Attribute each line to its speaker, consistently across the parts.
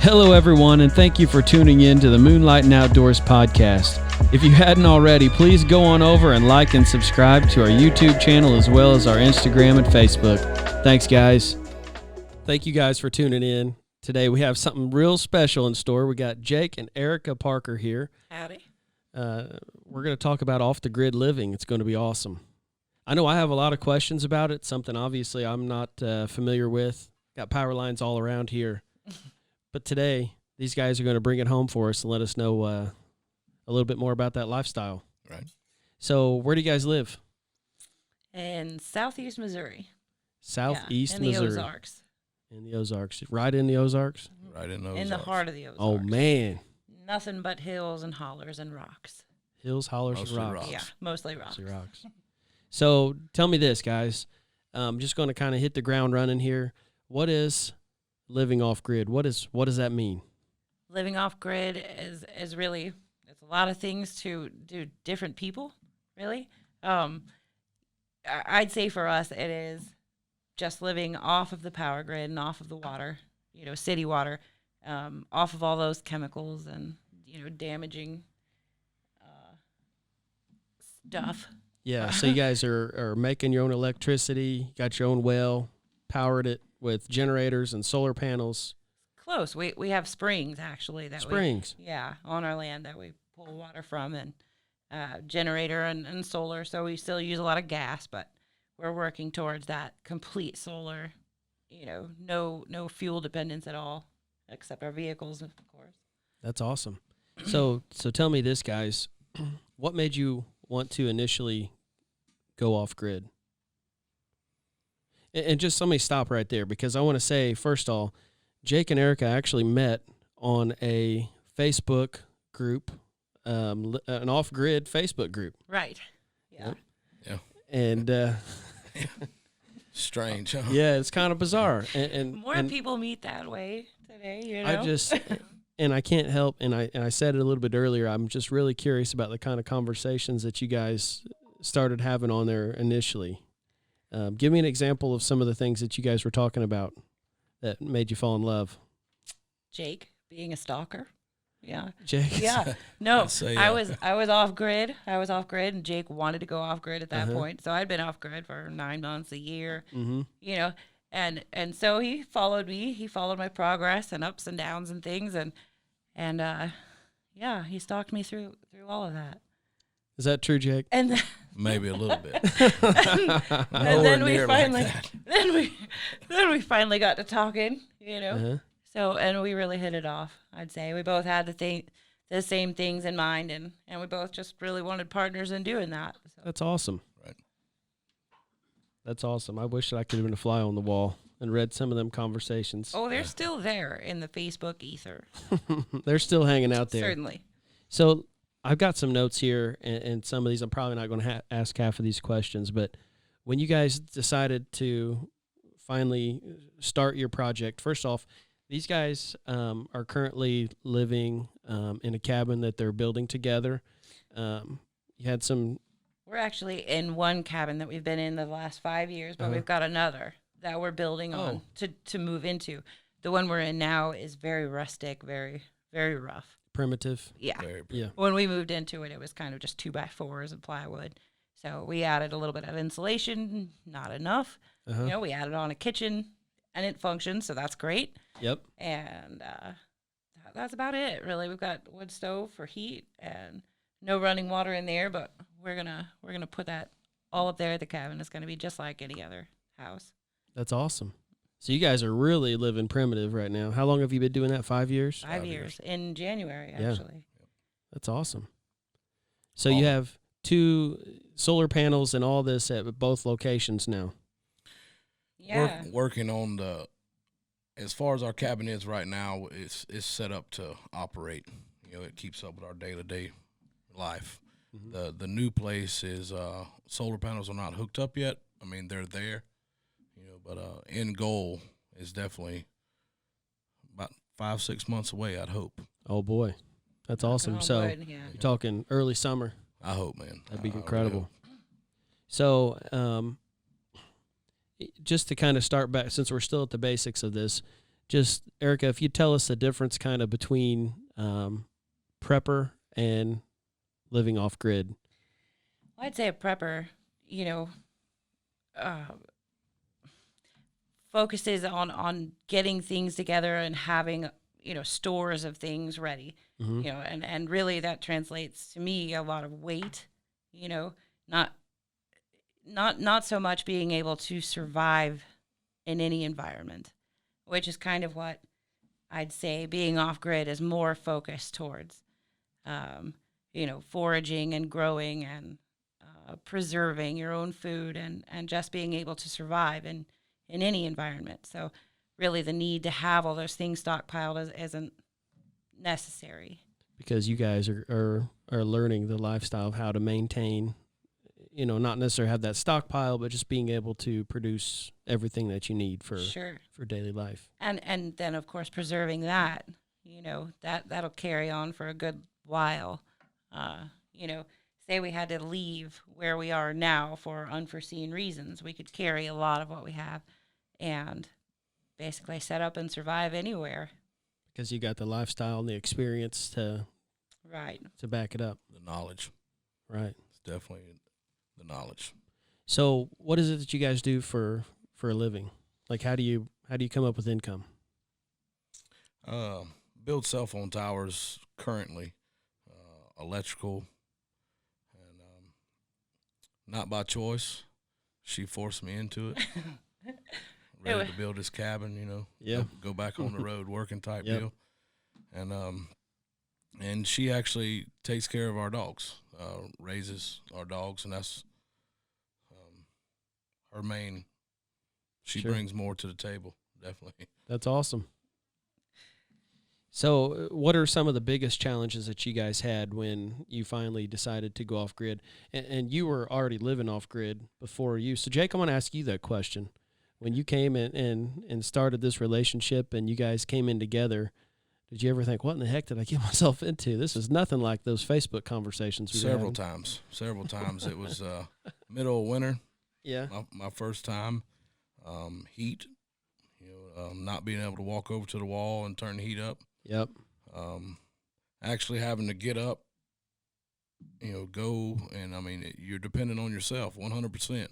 Speaker 1: Hello, everyone, and thank you for tuning in to the Moonlight and Outdoors podcast. If you hadn't already, please go on over and like and subscribe to our YouTube channel as well as our Instagram and Facebook. Thanks, guys. Thank you guys for tuning in. Today we have something real special in store. We got Jake and Erica Parker here.
Speaker 2: Howdy.
Speaker 1: We're going to talk about off-the-grid living. It's going to be awesome. I know I have a lot of questions about it, something obviously I'm not familiar with. Got power lines all around here. But today, these guys are going to bring it home for us and let us know a little bit more about that lifestyle.
Speaker 3: Right.
Speaker 1: So, where do you guys live?
Speaker 2: In southeast Missouri.
Speaker 1: Southeast
Speaker 2: in the
Speaker 1: Missouri.
Speaker 2: Ozarks.
Speaker 1: In the Ozarks. Right in the Ozarks?
Speaker 3: Right in those.
Speaker 2: In the heart of the Ozarks.
Speaker 1: Oh, man.
Speaker 2: Nothing but hills and hollers and rocks.
Speaker 1: Hills, hollers,
Speaker 3: Mostly
Speaker 1: and rocks.
Speaker 2: Yeah, mostly rocks.
Speaker 1: Mostly rocks. So, tell me this, guys. I'm just going to kind of hit the ground running here. What is living off-grid? What does that mean?
Speaker 2: Living off grid is really, it's a lot of things to do different people, really. I'd say for us it is just living off of the power grid and off of the water, city water, off of all those chemicals and, damaging stuff.
Speaker 1: Yeah, so you guys are making your own electricity, got your own well, powered it with generators and solar panels.
Speaker 2: Close. We have springs, actually.
Speaker 1: Springs?
Speaker 2: On our land that we pull water from, and generator and solar. So we still use a lot of gas, but we're working towards that complete solar, no fuel dependence at all, except our vehicles, of course.
Speaker 1: That's awesome. So tell me this, guys. What made you want to initially go off-grid? And just let me stop right there, because I want to say, first of all, Jake and Erica actually met on a Facebook group, an off-grid Facebook group.
Speaker 2: Right. Yeah.
Speaker 3: Yeah.
Speaker 1: And
Speaker 3: Strange, huh?
Speaker 1: yeah, it's kind of bizarre. And
Speaker 2: More people meet that way today,
Speaker 1: I just, and I can't help, and I said it a little bit earlier, I'm just really curious about the kind of conversations that you guys started having on there initially. Give me an example of some of the things that you guys were talking about that made you fall in love.
Speaker 2: Jake being a stalker. Yeah.
Speaker 1: Jake?
Speaker 2: Yeah. No,
Speaker 3: I
Speaker 2: I was off grid. And Jake wanted to go off grid at that point. So I'd been off grid for 9 months, a year, and so he followed me. He followed my progress and ups and downs and things. And he stalked me through all of that.
Speaker 1: Is that true, Jake?
Speaker 2: And
Speaker 3: Maybe a little bit.
Speaker 2: and then we finally got to talking, So, and we really hit it off. I'd say we both had the same things in mind, and we both just really wanted partners in doing that. So.
Speaker 1: That's awesome.
Speaker 3: Right.
Speaker 1: That's awesome. I wish that I could have been a fly on the wall and read some of them conversations.
Speaker 2: Oh, they're still there in the Facebook ether.
Speaker 1: They're still hanging out there.
Speaker 2: Certainly.
Speaker 1: So I've got some notes here, and some of these I'm probably not going to ask half of these questions, but when you guys decided to finally start your project, first off, these guys are currently living in a cabin that they're building together. You had some...
Speaker 2: We're actually in one cabin that we've been in the last 5 years, but we've got another that we're building on to move into. The one we're in now is very rustic, very, very rough.
Speaker 1: Primitive.
Speaker 2: Yeah.
Speaker 1: Yeah.
Speaker 2: When we moved into it, it was kind of just 2x4s and plywood. So we added a little bit of insulation, not enough. We added on a kitchen, and it functions, so that's great.
Speaker 1: Yep.
Speaker 2: And that's about it, really. We've got wood stove for heat and no running water in there, but we're gonna put that all up there at the cabin. It's gonna be just like any other house.
Speaker 1: That's awesome. So you guys are really living primitive right now. How long have you been doing that? 5 years?
Speaker 2: 5 years. In January, actually.
Speaker 1: Yeah. That's awesome. So you have 2 solar panels and all this at both locations now.
Speaker 2: Yeah.
Speaker 3: Working on as far as our cabin is right now, it's set up to operate. It keeps up with our day-to-day life. Mm-hmm. The new place is solar panels are not hooked up yet. I mean, they're there. But end goal is definitely about 5-6 months away, I'd hope.
Speaker 1: Oh, boy. That's awesome. So you're talking early summer.
Speaker 3: I hope, man.
Speaker 1: That'd be incredible. So just to kind of start back, since we're still at the basics of this, just Erica, if you tell us the difference kind of between prepper and living off grid.
Speaker 2: Well, I'd say a prepper, you know, uh, focuses on getting things together and having, you know, stores of things ready,
Speaker 1: Mm-hmm.
Speaker 2: you know, and really that translates to me a lot of weight, you know, not so much being able to survive in any environment, which is kind of what I'd say being off grid is more focused towards, you know, foraging and growing and preserving your own food and just being able to survive in any environment. So really the need to have all those things stockpiled isn't necessary.
Speaker 1: Because you guys are learning the lifestyle of how to maintain, you know, not necessarily have that stockpile, but just being able to produce everything that you need for
Speaker 2: Sure.
Speaker 1: for daily life.
Speaker 2: And then of course preserving that, you know, that'll carry on for a good while. You know, say we had to leave where we are now for unforeseen reasons, we could carry a lot of what we have and basically set up and survive anywhere.
Speaker 1: Because you got the lifestyle and the experience
Speaker 2: Right.
Speaker 1: to back it up.
Speaker 3: The knowledge.
Speaker 1: Right.
Speaker 3: It's definitely the knowledge.
Speaker 1: So what is it that you guys do for a living? Like how do you come up with income?
Speaker 3: Build cell phone towers currently, electrical, and not by choice. She forced me into it. Ready to build this cabin, you know.
Speaker 1: Yeah.
Speaker 3: Go back on the road working type
Speaker 1: Yep.
Speaker 3: deal. And she actually takes care of our dogs, raises our dogs, and that's her main. She
Speaker 1: Sure.
Speaker 3: brings more to the table, definitely.
Speaker 1: That's awesome. So, what are some of the biggest challenges that you guys had when you finally decided to go off grid? And you were already living off grid before you. So, Jake, I'm going to ask you that question. When you came in and started this relationship and you guys came in together, did you ever think, what in the heck did I get myself into? This is nothing like those Facebook conversations we were
Speaker 3: Several
Speaker 1: having.
Speaker 3: times. It was middle of winter,
Speaker 1: Yeah.
Speaker 3: my first time. Heat, not being able to walk over to the wall and turn the heat up.
Speaker 1: Yep.
Speaker 3: Actually having to get up, go, and I mean, you're dependent on yourself 100%.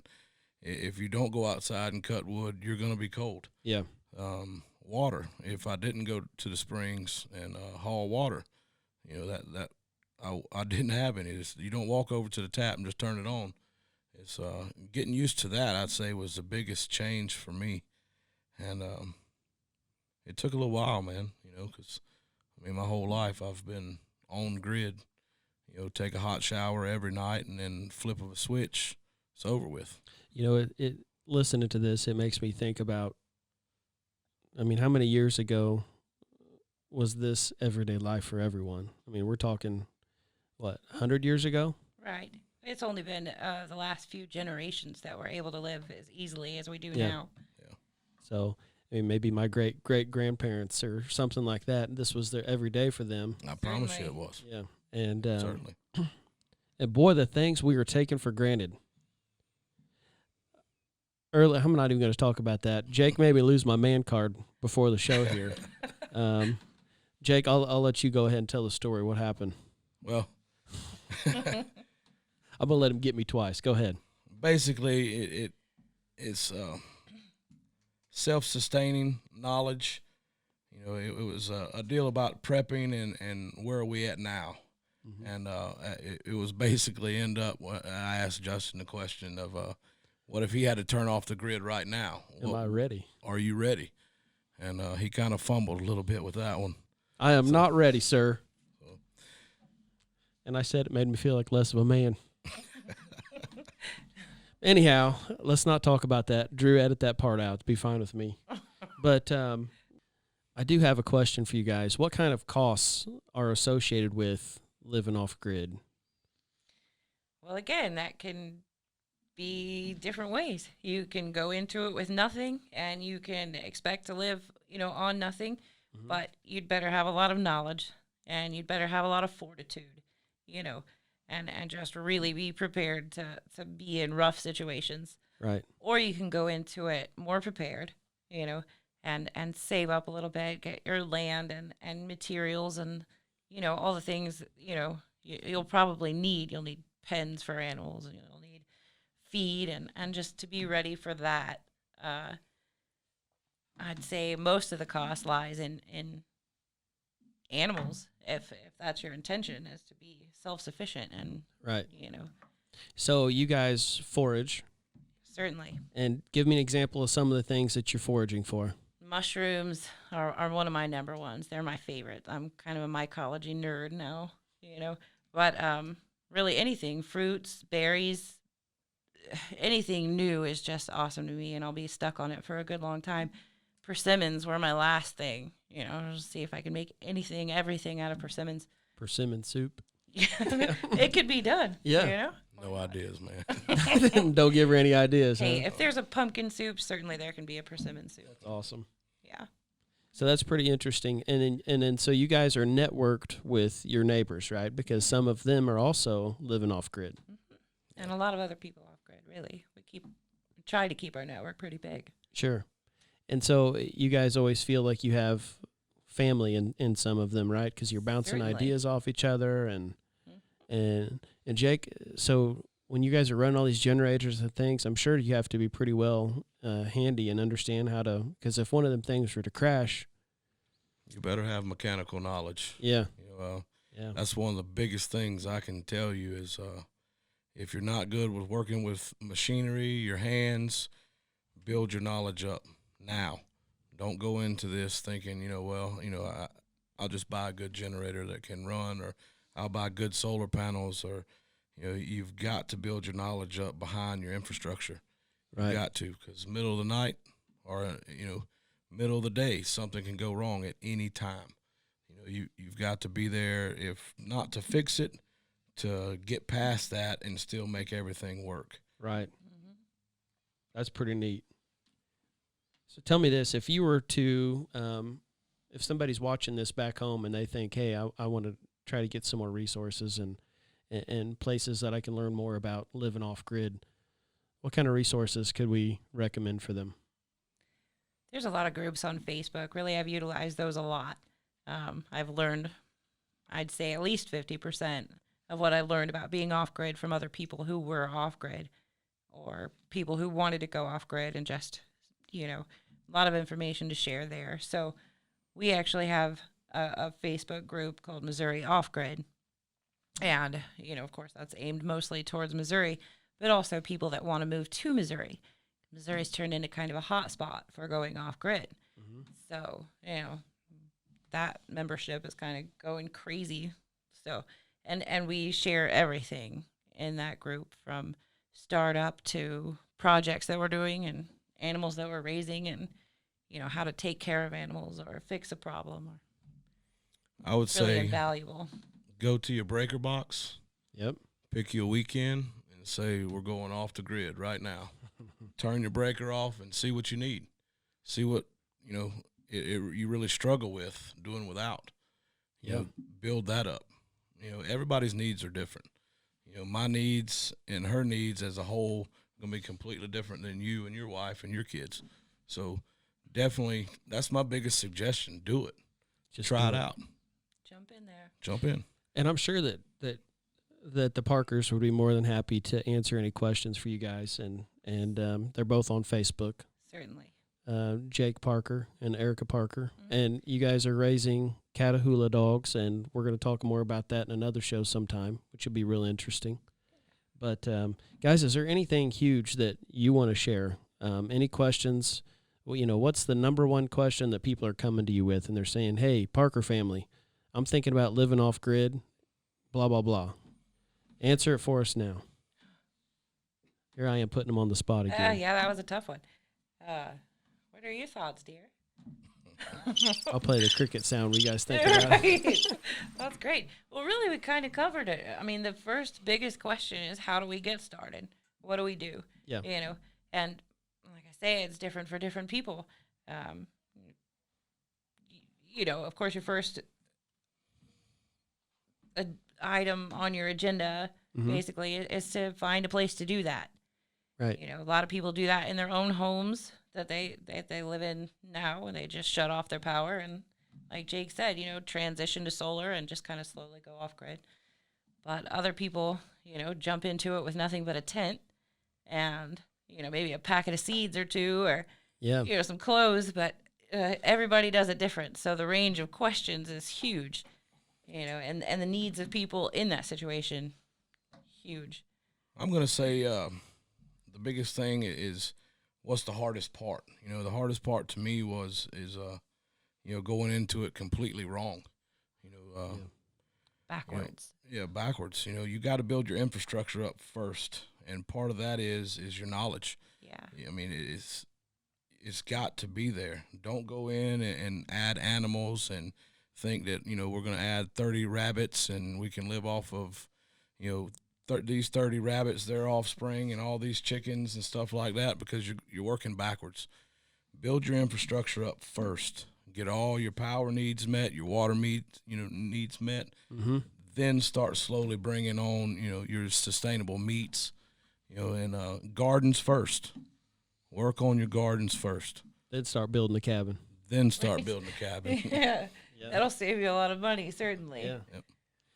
Speaker 3: If you don't go outside and cut wood, you're going to be cold.
Speaker 1: Yeah.
Speaker 3: Water. If I didn't go to the springs and haul water, that I didn't have any. You don't walk over to the tap and just turn it on. It's getting used to that, I'd say, was the biggest change for me. And it took a little while, man, because, my whole life I've been on grid, take a hot shower every night and then flip of a switch, it's over with.
Speaker 1: It listening to this, it makes me think about, how many years ago was this everyday life for everyone? We're talking, 100 years ago?
Speaker 2: Right. It's only been the last few generations that we're able to live as easily as we do
Speaker 1: Yeah.
Speaker 2: now.
Speaker 3: Yeah.
Speaker 1: So, maybe my great-great-grandparents or something like that, this was their every day for them.
Speaker 3: I promise you it
Speaker 2: Certainly.
Speaker 3: was.
Speaker 1: Yeah. And
Speaker 3: Certainly.
Speaker 1: and boy, the things we were taking for granted. Early, I'm not even going to talk about that. Jake made me lose my man card before the show here. Jake, I'll let you go ahead and tell the story. What happened?
Speaker 3: Well,
Speaker 1: I'm going to let him get me twice. Go ahead.
Speaker 3: basically, it's self-sustaining knowledge. It was a deal about prepping and where are we at now.
Speaker 1: Mm-hmm.
Speaker 3: And it was basically I asked Justin the question of what if he had to turn off the grid right now?
Speaker 1: Am I ready?
Speaker 3: Are you ready? And he kind of fumbled a little bit with that one.
Speaker 1: I am not ready, sir. And I said it made me feel like less of a man. Anyhow, let's not talk about that. Drew, edit that part out. It'd be fine with me. But I do have a question for you guys. What kind of costs are associated with living off grid?
Speaker 2: Well, again, that can be different ways. You can go into it with nothing and you can expect to live, on nothing,
Speaker 1: Mm-hmm.
Speaker 2: but you'd better have a lot of knowledge and you'd better have a lot of fortitude, and just really be prepared to be in rough situations.
Speaker 1: Right.
Speaker 2: Or you can go into it more prepared, and save up a little bit, get your land and materials and, all the things, you'll probably need. You'll need pens for animals, and you'll need feed and just to be ready for that. I'd say most of the cost lies in animals, if that's your intention, is to be self-sufficient and,
Speaker 1: Right.
Speaker 2: you know,
Speaker 1: So you guys forage,
Speaker 2: certainly.
Speaker 1: and give me an example of some of the things that you're foraging for.
Speaker 2: Mushrooms are one of my number ones. They're my favorite. I'm kind of a mycology nerd now, but really anything, fruits, berries, anything new is just awesome to me, and I'll be stuck on it for a good long time. Persimmons were my last thing. I'll just see if I can make everything out of persimmons.
Speaker 1: Persimmon soup.
Speaker 2: It could be done.
Speaker 1: Yeah.
Speaker 3: No ideas, man.
Speaker 1: Don't give her any ideas.
Speaker 2: Hey,
Speaker 1: huh?
Speaker 2: if there's a pumpkin soup, certainly there can be a persimmon soup.
Speaker 1: That's awesome.
Speaker 2: Yeah.
Speaker 1: So that's pretty interesting. And then so you guys are networked with your neighbors, right? Because some of them are also living off grid.
Speaker 2: Mm-hmm. And a lot of other people off grid, really. We try to keep our network pretty big.
Speaker 1: Sure. And so you guys always feel like you have family in some of them, right? Because you're bouncing
Speaker 2: Certainly.
Speaker 1: ideas off each other. And Jake, so when you guys are running all these generators and things, I'm sure you have to be pretty well handy and understand how to, because if one of them things were to crash.
Speaker 3: You better have mechanical knowledge.
Speaker 1: Yeah.
Speaker 3: Yeah. That's one of the biggest things I can tell you is if you're not good with working with machinery, your hands, build your knowledge up now. Don't go into this thinking, I'll just buy a good generator that can run, or I'll buy good solar panels, or, you've got to build your knowledge up behind your infrastructure.
Speaker 1: Right.
Speaker 3: You've got to, because middle of the night or, middle of the day, something can go wrong at any time. You've got to be there, if not to fix it, to get past that and still make everything work.
Speaker 1: Right. Mm-hmm. That's pretty neat. So tell me this, if you were to, if somebody's watching this back home and they think, hey, I want to try to get some more resources and places that I can learn more about living off grid, what kind of resources could we recommend for them?
Speaker 2: There's a lot of groups on Facebook. Really, I've utilized those a lot. I've learned, I'd say, at least 50% of what I learned about being off grid from other people who were off grid, or people who wanted to go off grid, and just, a lot of information to share there. So we actually have a Facebook group called Missouri Off Grid. And, of course, that's aimed mostly towards Missouri, but also people that want to move to Missouri. Missouri's turned into kind of a hot spot for going off grid. Mm-hmm. So, that membership is kind of going crazy. So, and we share everything in that group, from startup to projects that we're doing and animals that we're raising, and, how to take care of animals or fix a problem. Or
Speaker 3: I would
Speaker 2: really
Speaker 3: say
Speaker 2: invaluable.
Speaker 3: Go to your breaker box.
Speaker 1: Yep.
Speaker 3: Pick you a weekend and say, we're going off the grid right now. Turn your breaker off and see what you need. See what, you really struggle with doing without. Build that up. Everybody's needs are different. My needs and her needs as a whole are going to be completely different than you and your wife and your kids. So definitely, that's my biggest suggestion. Do it. Just try it out.
Speaker 2: Jump in there.
Speaker 3: Jump in.
Speaker 1: And I'm sure that the Parkers would be more than happy to answer any questions for you guys. And they're both on Facebook.
Speaker 2: Certainly.
Speaker 1: Jake Parker and Erica Parker.
Speaker 2: Mm-hmm.
Speaker 1: And you guys are raising Catahoula dogs, and we're going to talk more about that in another show sometime, which will be real interesting. But, guys, is there anything huge that you want to share? Any questions? Well, what's the number one question that people are coming to you with, and they're saying, hey, Parker family, I'm thinking about living off grid, blah, blah, blah. Answer it for us now. Here I am putting them on the spot again.
Speaker 2: Yeah, that was a tough one. What are your thoughts, dear?
Speaker 1: I'll play the cricket sound. What you guys think about it?
Speaker 2: Right. That's great. Well, really, we kind of covered it. I mean, the first biggest question is, how do we get started? What do we do?
Speaker 1: Yeah.
Speaker 2: And like I say, it's different for different people. Of course, your first item on your agenda,
Speaker 1: Mm-hmm.
Speaker 2: basically, is to find a place to do that.
Speaker 1: Right.
Speaker 2: A lot of people do that in their own homes. that they live in now, and they just shut off their power and, like Jake said, transition to solar and just kind of slowly go off grid. But other people, jump into it with nothing but a tent and, maybe a packet of seeds or two, or, some clothes, but everybody does it different. So the range of questions is huge, and the needs of people in that situation, huge.
Speaker 3: I'm going to say the biggest thing is what's the hardest part. The hardest part to me is going into it completely wrong.
Speaker 2: Backwards.
Speaker 3: Backwards. You got to build your infrastructure up first, and part of that is your knowledge.
Speaker 2: Yeah.
Speaker 3: I mean, it's got to be there. Don't go in and add animals and think that we're going to add 30 rabbits and we can live off of these 30 rabbits, their offspring, and all these chickens and stuff like that, because you're working backwards. Build your infrastructure up first. Get all your power needs met, your water needs met.
Speaker 1: Mm-hmm.
Speaker 3: Then start slowly bringing on your sustainable meats, and gardens first. Work on your gardens first.
Speaker 1: Then start building the cabin.
Speaker 3: Then start building the cabin.
Speaker 2: Yeah. That'll save you a lot of money, certainly.
Speaker 1: Yeah.
Speaker 3: Yep.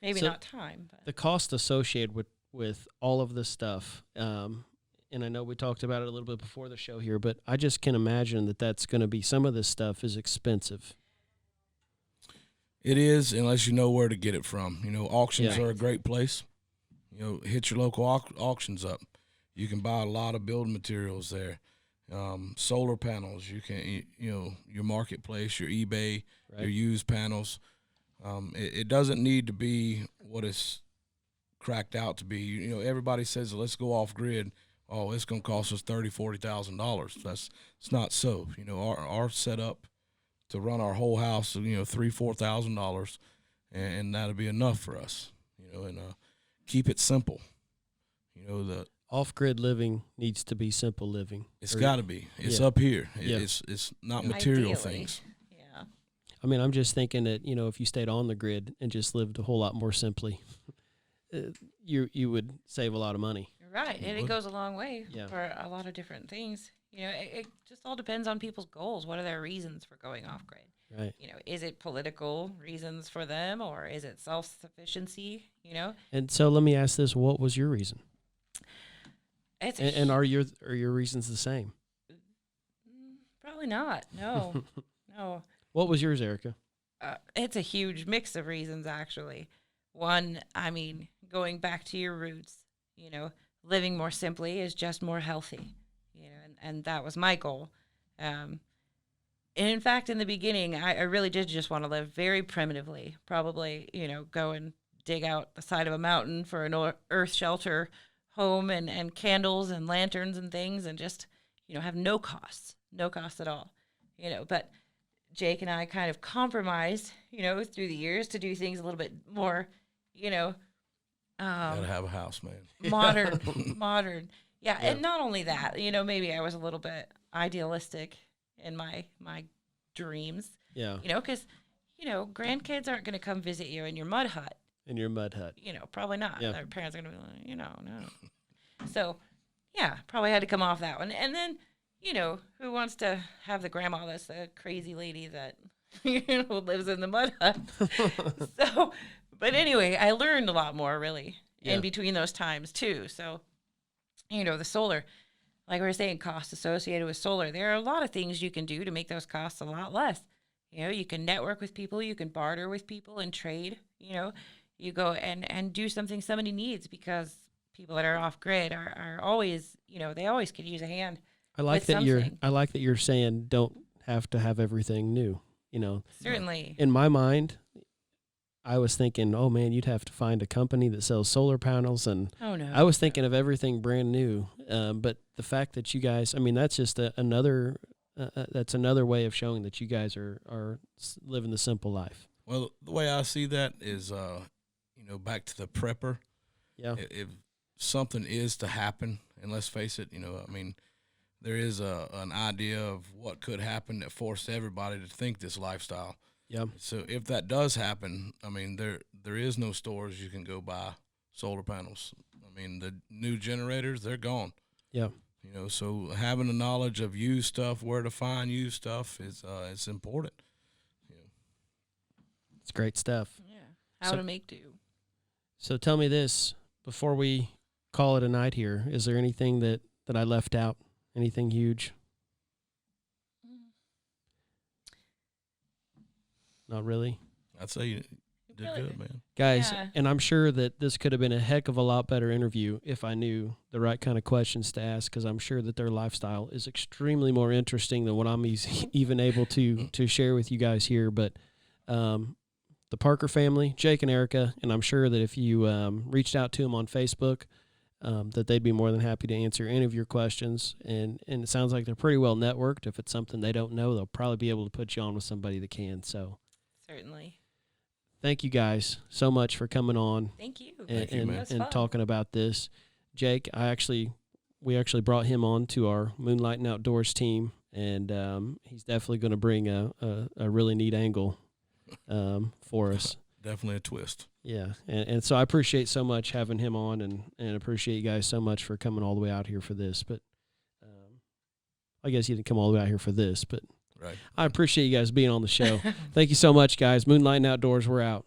Speaker 2: Maybe
Speaker 1: So
Speaker 2: not time, but
Speaker 1: the cost associated with all of this stuff, and I know we talked about it a little bit before the show here, but I just can imagine that that's going to be, some of this stuff is expensive.
Speaker 3: It is, unless you know where to get it from. Auctions
Speaker 1: Yeah.
Speaker 3: are a great place. Hit your local auctions up. You can buy a lot of building materials there. Solar panels. You can, your marketplace, your eBay,
Speaker 1: Right.
Speaker 3: your used panels. It doesn't need to be what it's cracked out to be. Everybody says, let's go off grid. Oh, it's going to cost us $30,000-$40,000. It's not so. Our setup to run our whole house, $3,000-$4,000, and that'll be enough for us. And keep it simple. The
Speaker 1: Off-grid living needs to be simple living.
Speaker 3: it's got to be. It's
Speaker 1: Yeah.
Speaker 3: up here.
Speaker 1: Yeah.
Speaker 3: It's not material
Speaker 2: Ideally.
Speaker 3: things.
Speaker 2: yeah.
Speaker 1: I mean, I'm just thinking that, if you stayed on the grid and just lived a whole lot more simply, you would save a lot of money.
Speaker 2: You're right. And it
Speaker 3: would.
Speaker 2: goes a long way
Speaker 1: Yeah.
Speaker 2: for a lot of different things. It just all depends on people's goals. What are their reasons for going off grid?
Speaker 1: Right.
Speaker 2: Is it political reasons for them, or is it self-sufficiency?
Speaker 1: And so let me ask this, what was your reason?
Speaker 2: It's
Speaker 1: And are your reasons the same?
Speaker 2: probably not. No, no.
Speaker 1: What was yours, Erica?
Speaker 2: It's a huge mix of reasons, actually. One, I mean, going back to your roots, living more simply is just more healthy, and that was my goal. And in fact, in the beginning, I really did just want to live very primitively, probably, go and dig out the side of a mountain for an earth shelter home and candles and lanterns and things, and just, have no costs at all, but Jake and I kind of compromised, through the years to do things a little bit more,
Speaker 3: Gotta have a house, man.
Speaker 2: modern. Yeah. And not only that, maybe I was a little bit idealistic in my dreams,
Speaker 1: Yeah.
Speaker 2: because, grandkids aren't going to come visit you in your mud hut.
Speaker 1: In your mud hut.
Speaker 2: Probably not.
Speaker 1: Yeah.
Speaker 2: Their parents are going to be like, no. So, yeah, probably had to come off that one. And then, who wants to have the grandma that's the crazy lady that, lives in the mud hut? So, but anyway, I learned a lot more, really, in between those times, too. So, the solar, like we were saying, costs associated with solar. There are a lot of things you can do to make those costs a lot less. You can network with people, you can barter with people and trade, you go and do something somebody needs, because people that are off grid are always, they always could use a hand.
Speaker 1: I like
Speaker 2: with
Speaker 1: that
Speaker 2: something.
Speaker 1: I like that you're saying don't have to have everything new,
Speaker 2: Certainly.
Speaker 1: In my mind, I was thinking, oh man, you'd have to find a company that sells solar panels, and
Speaker 2: Oh, no.
Speaker 1: I was thinking of everything brand new. But the fact that you guys, I mean, that's just another way of showing that you guys are living the simple life.
Speaker 3: Well, the way I see that is, back to the prepper.
Speaker 1: Yeah.
Speaker 3: If something is to happen, and let's face it, there is an idea of what could happen that forced everybody to think this lifestyle.
Speaker 1: Yeah.
Speaker 3: So if that does happen, there is no stores you can go buy solar panels. The new generators, they're gone.
Speaker 1: Yeah.
Speaker 3: You know, so having the knowledge of used stuff, where to find used stuff is it's important.
Speaker 1: It's great stuff.
Speaker 2: Yeah. How
Speaker 1: So-
Speaker 2: to make do.
Speaker 1: So tell me this before we call it a night here. Is there anything that I left out? Anything huge? Not really.
Speaker 3: I'd say you did
Speaker 2: Really?
Speaker 3: good, man.
Speaker 1: Guys,
Speaker 2: Yeah.
Speaker 1: and I'm sure that this could have been a heck of a lot better interview if I knew the right kind of questions to ask, because I'm sure that their lifestyle is extremely more interesting than what I'm even able to share with you guys here. But the Parker family, Jake and Erica, and I'm sure that if you reached out to them on Facebook, that they'd be more than happy to answer any of your questions. And it sounds like they're pretty well networked. If it's something they don't know, they'll probably be able to put you on with somebody that can. So
Speaker 2: Certainly.
Speaker 1: thank you guys so much for coming on
Speaker 2: Thank you.
Speaker 3: Thank you, man.
Speaker 2: It was
Speaker 1: and
Speaker 2: fun.
Speaker 1: talking about this. Jake, we actually brought him on to our Moonlighting Outdoors team, and he's definitely going to bring a really neat angle for us.
Speaker 3: Definitely a twist.
Speaker 1: Yeah, and so I appreciate so much having him on, and appreciate you guys so much for coming all the way out here for this. But I guess you didn't come all the way out here for this, but
Speaker 3: Right.
Speaker 1: I appreciate you guys being on the show. Thank you so much, guys. Moonlighting Outdoors, we're out.